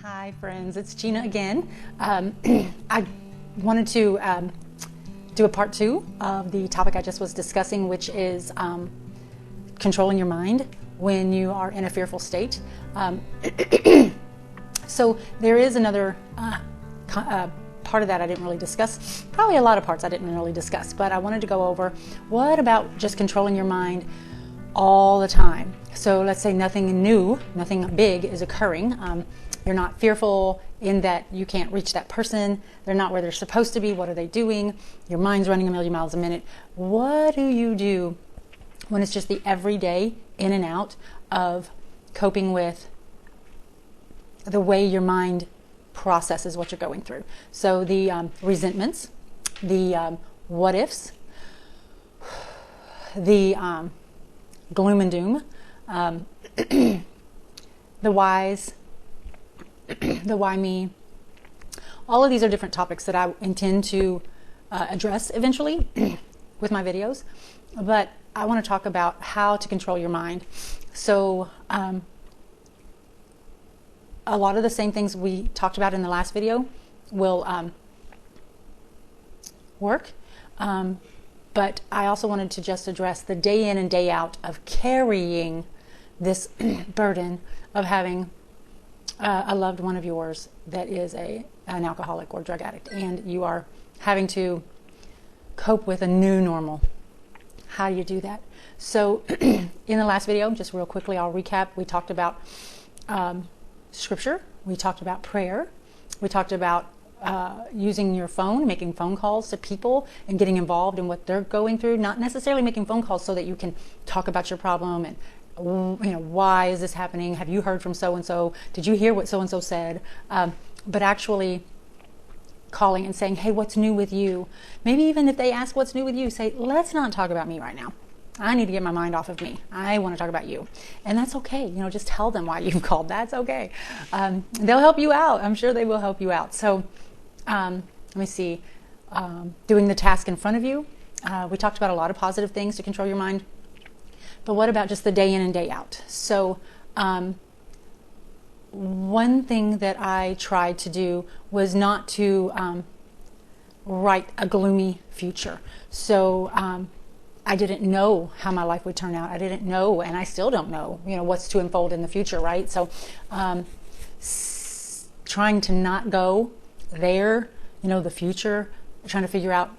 Hi friends, it's Gina again. I wanted to do a part 2 of the topic I just was discussing, which is controlling your mind when you are in a fearful state. So there is another part of that I didn't really discuss. Probably a lot of parts I didn't really discuss, but I wanted to go over what about just controlling your mind all the time. So let's say nothing new, nothing big is occurring. You're not fearful in that you can't reach that person. They're not where they're supposed to be. What are they doing? Your mind's running a million miles a minute. What do you do when it's just the everyday in and out of coping with the way your mind processes what you're going through? So the resentments, the what ifs, the gloom and doom, the whys, the why me. All of these are different topics that I intend to address eventually with my videos, but I want to talk about how to control your mind. So a lot of the same things we talked about in the last video will work, but I also wanted to just address the day in and day out of carrying this burden of having a loved one of yours that is an alcoholic or drug addict, and you are having to cope with a new normal. How do you do that? So in the last video, just real quickly, I'll recap. We talked about scripture. We talked about prayer. We talked about using your phone, making phone calls to people and getting involved in what they're going through, not necessarily making phone calls so that you can talk about your problem and, you know, why is this happening? Have you heard from so-and-so? Did you hear what so-and-so said? But actually calling and saying, hey, what's new with you? Maybe even if they ask what's new with you, say, let's not talk about me right now. I need to get my mind off of me. I want to talk about you. And that's okay. You know, just tell them why you've called. That's okay. They'll help you out. I'm sure they will help you out. So let me see. Doing the task in front of you. We talked about a lot of positive things to control your mind. But what about just the day in and day out? So one thing that I tried to do was not to write a gloomy future. So I didn't know how my life would turn out. I didn't know, and I still don't know, you know, what's to unfold in the future, right? So trying to not go there, you know, the future, trying to figure out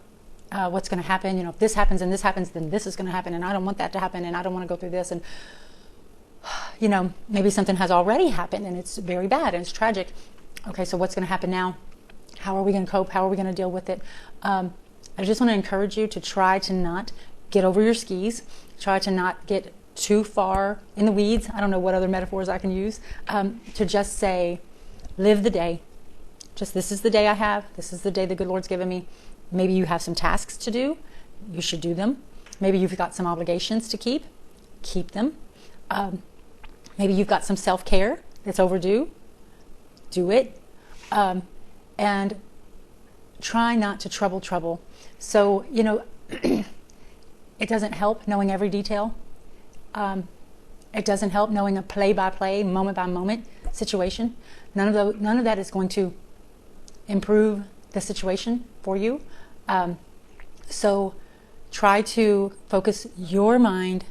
what's going to happen. You know, if this happens and this happens, then this is going to happen, and I don't want that to happen, and I don't want to go through this. And, you know, maybe something has already happened and it's very bad and it's tragic. Okay, so what's going to happen now? How are we going to cope? How are we going to deal with it? I just want to encourage you to try to not get over your skis. Try to not get too far in the weeds. I don't know what other metaphors I can use. To just say, live the day. Just, this is the day I have. This is the day the good Lord's given me. Maybe you have some tasks to do. You should do them. Maybe you've got some obligations to keep. Keep them. Maybe you've got some self-care that's overdue. Do it. And try not to trouble. So, you know, it doesn't help knowing every detail. It doesn't help knowing a play-by-play, moment-by-moment situation. None of that is going to improve the situation for you. So try to focus your mind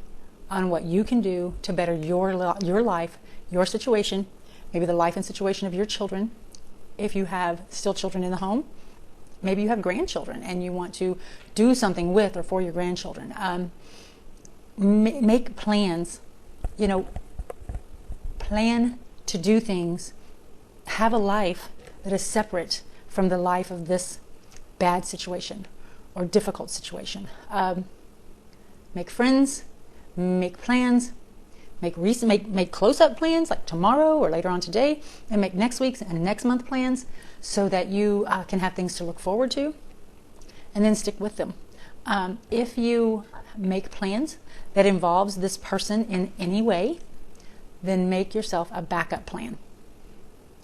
on what you can do to better your life, your situation, maybe the life and situation of your children. If you have still children in the home, maybe you have grandchildren and you want to do something with or for your grandchildren. Make plans, you know, plan to do things. Have a life that is separate from the life of this bad situation or difficult situation. Make friends, make plans, make close-up plans like tomorrow or later on today, and make next week's and next month plans so that you can have things to look forward to, and then stick with them. If you make plans that involves this person in any way, then make yourself a backup plan.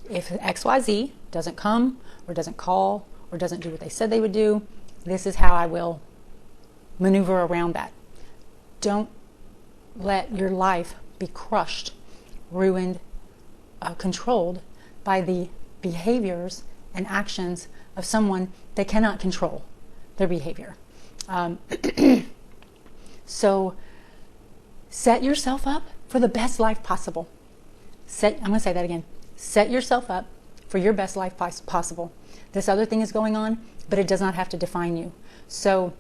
If XYZ doesn't come or doesn't call or doesn't do what they said they would do, this is how I will maneuver around that. Don't let your life be crushed, ruined, controlled by the behaviors and actions of someone that cannot control their behavior. So set yourself up for the best life possible. I'm going to say that again. Set yourself up for your best life possible. This other thing is going on, but it does not have to define you. So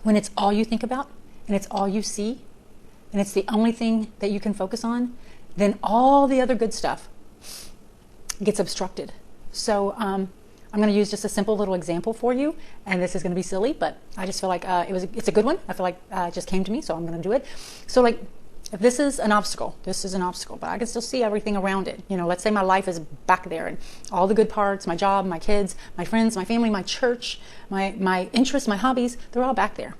when it's all you think about, and it's all you see, and it's the only thing that you can focus on, then all the other good stuff gets obstructed. So I'm going to use just a simple little example for you, and this is going to be silly, but I just feel like it's a good one. I feel like it just came to me, so I'm going to do it. So like, if this is an obstacle, but I can still see everything around it. You know, let's say my life is back there, and all the good parts, my job, my kids, my friends, my family, my church, my interests, my hobbies, they're all back there.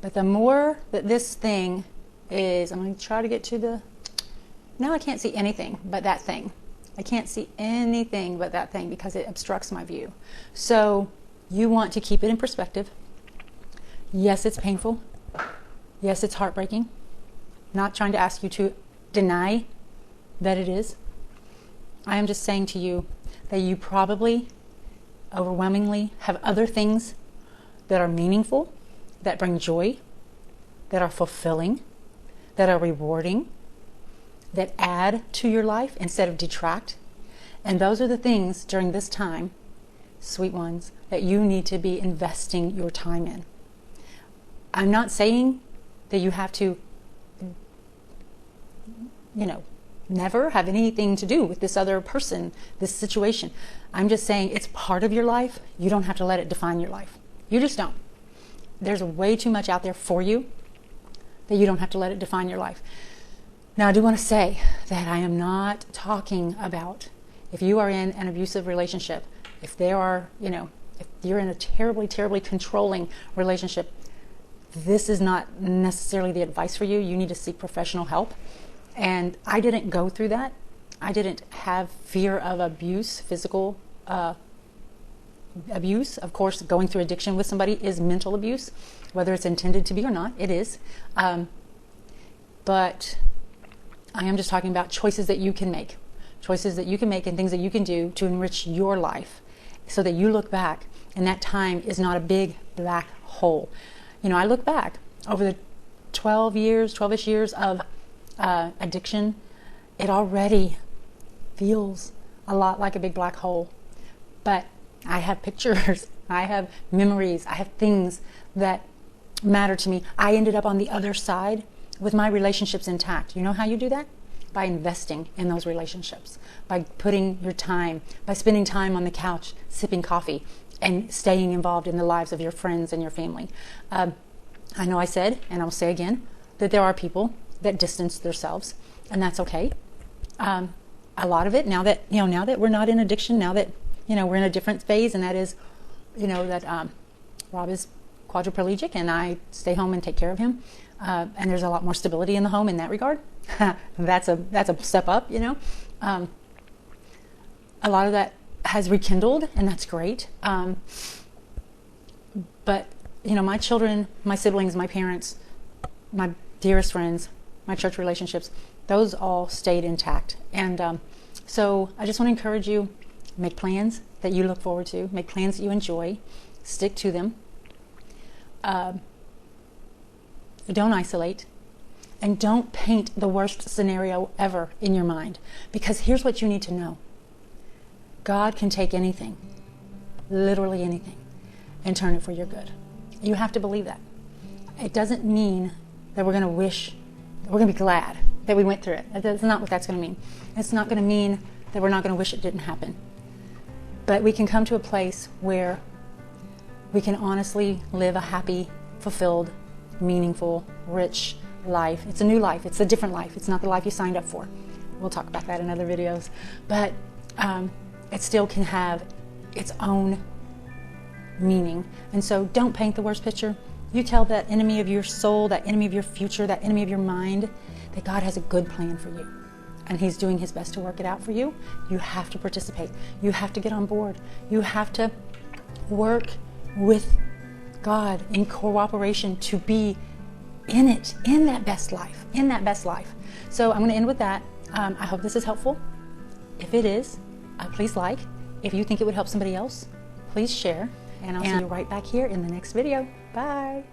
But the more that this thing is, I'm going to try to get to now I can't see anything but that thing. I can't see anything but that thing because it obstructs my view. So you want to keep it in perspective. Yes, it's painful. Yes, it's heartbreaking. Not trying to ask you to deny that it is. I am just saying to you that you probably overwhelmingly have other things that are meaningful, that bring joy, that are fulfilling, that are rewarding, that add to your life instead of detract. And those are the things during this time, sweet ones, that you need to be investing your time in. I'm not saying that you have to, never have anything to do with this other person, this situation. I'm just saying it's part of your life. You don't have to let it define your life. You just don't. There's way too much out there for you that you don't have to let it define your life. Now, I do want to say that I am not talking about if you are in an abusive relationship, if you're in a terribly, terribly controlling relationship, this is not necessarily the advice for you. You need to seek professional help. And I didn't go through that. I didn't have fear of abuse, physical abuse. Of course, going through addiction with somebody is mental abuse, whether it's intended to be or not, it is. But I am just talking about choices that you can make. Choices that you can make and things that you can do to enrich your life so that you look back and that time is not a big black hole. I look back over the 12-ish years of addiction. It already feels a lot like a big black hole. But I have pictures, I have memories, I have things that matter to me. I ended up on the other side with my relationships intact. You know how you do that? By investing in those relationships, by putting your time, by spending time on the couch, sipping coffee, and staying involved in the lives of your friends and your family. I know I said, and I'll say again, that there are people that distance themselves, and that's okay. A lot of it, now that we're not in addiction, now that we're in a different phase, and that is, that Rob is quadriplegic, and I stay home and take care of him, and there's a lot more stability in the home in that regard. That's a step up, A lot of that has rekindled, and that's great. But my children, my siblings, my parents, my dearest friends, my church relationships, those all stayed intact. And so I just want to encourage you, make plans that you look forward to, make plans that you enjoy, stick to them. Don't isolate, and don't paint the worst scenario ever in your mind, because here's what you need to know. God can take anything, literally anything, and turn it for your good. You have to believe that. It doesn't mean that we're going to be glad that we went through it. That's not what that's going to mean. It's not going to mean that we're not going to wish it didn't happen. But we can come to a place where we can honestly live a happy, fulfilled, meaningful, rich life. It's a new life. It's a different life. It's not the life you signed up for. We'll talk about that in other videos. But it still can have its own meaning. And so don't paint the worst picture. You tell that enemy of your soul, that enemy of your future, that enemy of your mind, that God has a good plan for you. And He's doing His best to work it out for you. You have to participate. You have to get on board. You have to work with God in cooperation to be in it, in that best life, So I'm going to end with that. I hope this is helpful. If it is, please like. If you think it would help somebody else, please share. And I'll see you right back here in the next video. Bye.